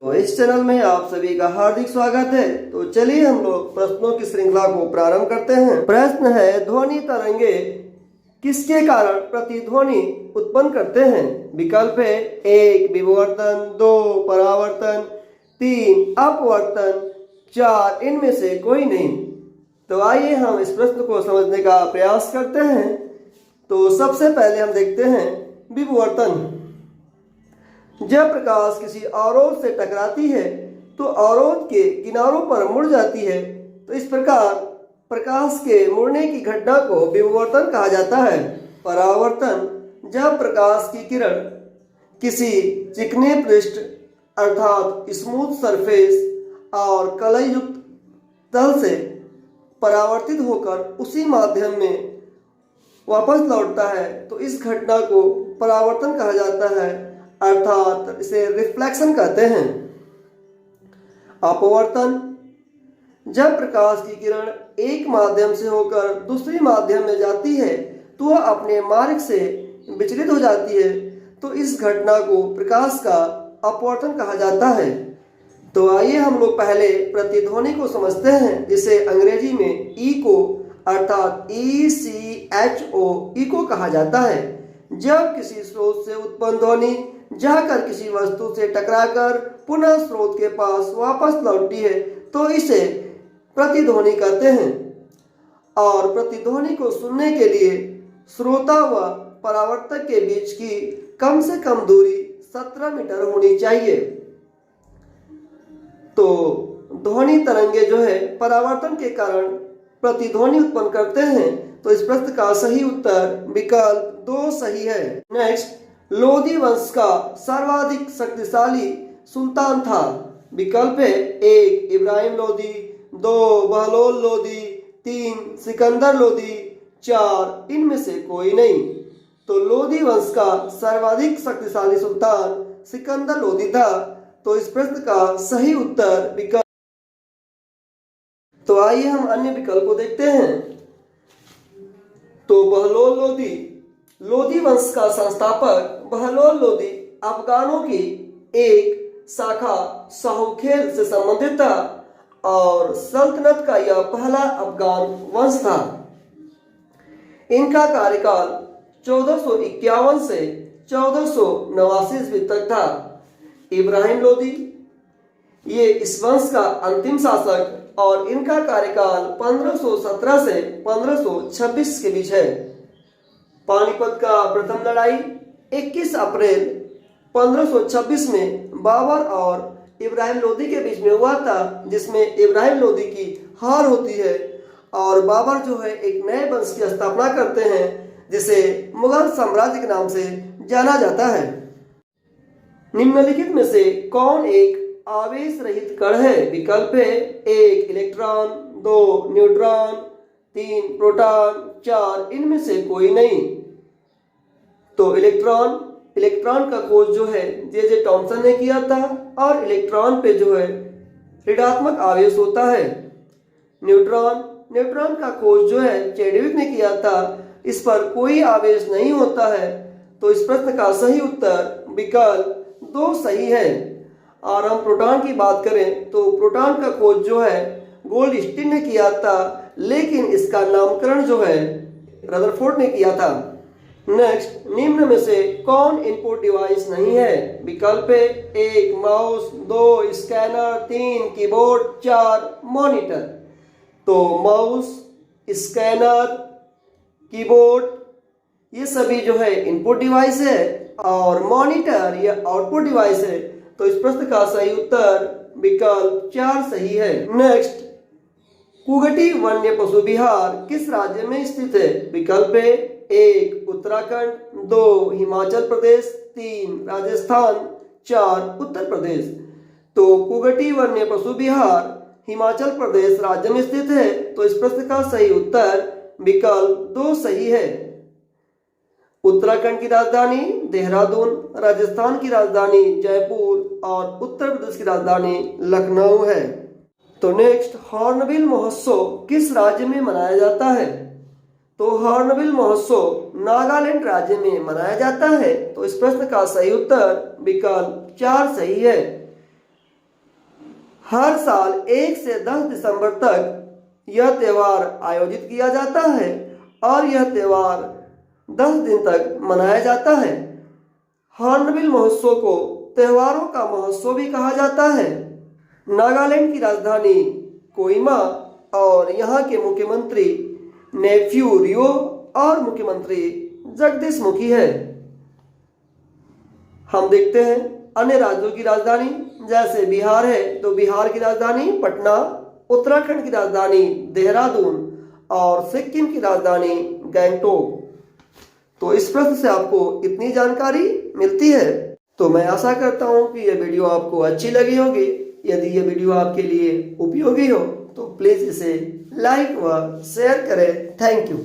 तो इस चैनल में आप सभी का हार्दिक स्वागत है। तो चलिए हम लोग प्रश्नों की श्रृंखला को प्रारंभ करते हैं। प्रश्न है, ध्वनि तरंगे किसके कारण प्रतिध्वनि उत्पन्न करते हैं? विकल्प है 1 विवर्तन, 2 परावर्तन, 3 अपवर्तन, 4 इनमें से कोई नहीं। तो आइए हम इस प्रश्न को समझने का प्रयास करते हैं। तो सबसे पहले हम देखते हैं विवर्तन। जब प्रकाश किसी अवरोध से टकराती है तो अवरोध के किनारों पर मुड़ जाती है। तो इस प्रकार प्रकाश के मुड़ने की घटना को विवर्तन कहा जाता है। परावर्तन, जब प्रकाश की किरण किसी चिकने पृष्ठ अर्थात स्मूथ सरफेस और कलयुक्त तल से परावर्तित होकर उसी माध्यम में वापस लौटता है, तो इस घटना को परावर्तन कहा जाता है, अर्थात इसे रिफ्लेक्शन कहते हैं। अपवर्तन, जब प्रकाश की किरण एक माध्यम से होकर दूसरे माध्यम में जाती है तो वह अपने मार्ग से विचलित हो जाती है, तो इस घटना को प्रकाश का अपवर्तन कहा जाता है। तो आइए हम लोग पहले प्रतिध्वनि को समझते हैं, जिसे अंग्रेजी में इको अर्थात ECHO इको कहा जाता है। जब किसी स्रोत से उत्पन्न ध्वनि जाकर किसी वस्तु से टकराकर पुनः स्रोत के पास वापस लौटती है तो इसे प्रतिध्वनि कहते हैं। और प्रतिध्वनि को सुनने के लिए श्रोता व परावर्तक के बीच की कम से कम दूरी 17 मीटर होनी चाहिए। तो ध्वनि तरंगे जो है परावर्तन के कारण प्रतिध्वनि उत्पन्न करते हैं। तो इस प्रश्न का सही उत्तर विकल्प 2 सही है। नेक्स्ट, लोदी वंश का सर्वाधिक शक्तिशाली सुल्तान था। विकल्प है 1 इब्राहिम लोदी, 2 बहलोल लोदी, 3 सिकंदर लोदी, 4 इनमें से कोई नहीं। तो लोदी वंश का सर्वाधिक शक्तिशाली सुल्तान सिकंदर लोदी था। तो इस प्रश्न का सही उत्तर विकल्प। तो आइए हम अन्य विकल्प को देखते हैं। तो बहलोल लोदी, लोदी वंश का संस्थापक बहलोल लोदी अफगानों की एक शाखा साहूखेल से संबंधित था और सल्तनत का यह पहला अफगान वंश था। इनका कार्यकाल 1451 से 1489 ईस्वी तक था। इब्राहिम लोदी ये इस वंश का अंतिम शासक और इनका कार्यकाल 1517 से 1526 के बीच है। पानीपत का प्रथम लड़ाई 21 अप्रैल 1526 में बाबर और इब्राहिम लोदी के बीच में हुआ था, जिसमें इब्राहिम लोदी की हार होती है और बाबर जो है एक नए वंश की स्थापना करते हैं, जिसे मुगल साम्राज्य के नाम से जाना जाता है। निम्नलिखित में से कौन एक आवेश रहित कण है? विकल्प है 1 इलेक्ट्रॉन, 2 न्यूट्रॉन, 3 प्रोटॉन, 4 इनमें से कोई नहीं। तो इलेक्ट्रॉन का खोज जो है जे टॉमसन ने किया था और इलेक्ट्रॉन पे जो है ऋणात्मक आवेश होता है। न्यूट्रॉन का खोज जो है चैडविक ने किया था, इस पर कोई आवेश नहीं होता है। तो इस प्रश्न का सही उत्तर विकल्प 2 सही है। और हम प्रोटॉन की बात करें तो प्रोटॉन का खोज जो है गोल्डस्टीन ने किया था, लेकिन इसका नामकरण जो है रदरफोर्ड ने किया था। नेक्स्ट, निम्न में से कौन इनपुट डिवाइस नहीं है? विकल्प है 1 माउस, 2 स्कैनर, 3 कीबोर्ड, 4 मॉनिटर। तो माउस, स्कैनर, कीबोर्ड ये सभी जो है इनपुट डिवाइस है और मॉनिटर ये आउटपुट डिवाइस है। तो इस प्रश्न का सही उत्तर विकल्प 4 सही है। नेक्स्ट, कुगटी वन्य पशु विहार किस राज्य में स्थित है? विकल्प है 1 उत्तराखंड, 2 हिमाचल प्रदेश, 3 राजस्थान, 4 उत्तर प्रदेश। तो कुगटी वन्य पशु विहार हिमाचल प्रदेश राज्य में स्थित है। तो इस प्रश्न का सही उत्तर विकल्प 2 सही है। उत्तराखंड की राजधानी देहरादून, राजस्थान की राजधानी जयपुर और उत्तर प्रदेश की राजधानी लखनऊ है। तो नेक्स्ट, हॉर्नबिल महोत्सव किस राज्य में मनाया जाता है? तो हॉर्नबिल महोत्सव नागालैंड राज्य में मनाया जाता है। तो इस प्रश्न का सही उत्तर विकल्प 4 सही है। हर साल 1 से 10 दिसंबर तक यह त्यौहार आयोजित किया जाता है और यह त्यौहार 10 दिन तक मनाया जाता है। हॉर्नबिल महोत्सव को त्योहारों का महोत्सव भी कहा जाता है। नागालैंड की राजधानी कोहिमा और यहाँ के मुख्यमंत्री नेफ्यू रियो और मुख्यमंत्री जगदीश मुखी है। हम देखते हैं अन्य राज्यों की राजधानी, जैसे बिहार है तो बिहार की राजधानी पटना, उत्तराखंड की राजधानी देहरादून और सिक्किम की राजधानी गैंगटोक। तो इस प्रश्न से आपको इतनी जानकारी मिलती है। तो मैं आशा करता हूं कि यह वीडियो आपको अच्छी लगी होगी। यदि यह वीडियो आपके लिए उपयोगी हो तो प्लीज इसे लाइक व शेयर करें। Thank you.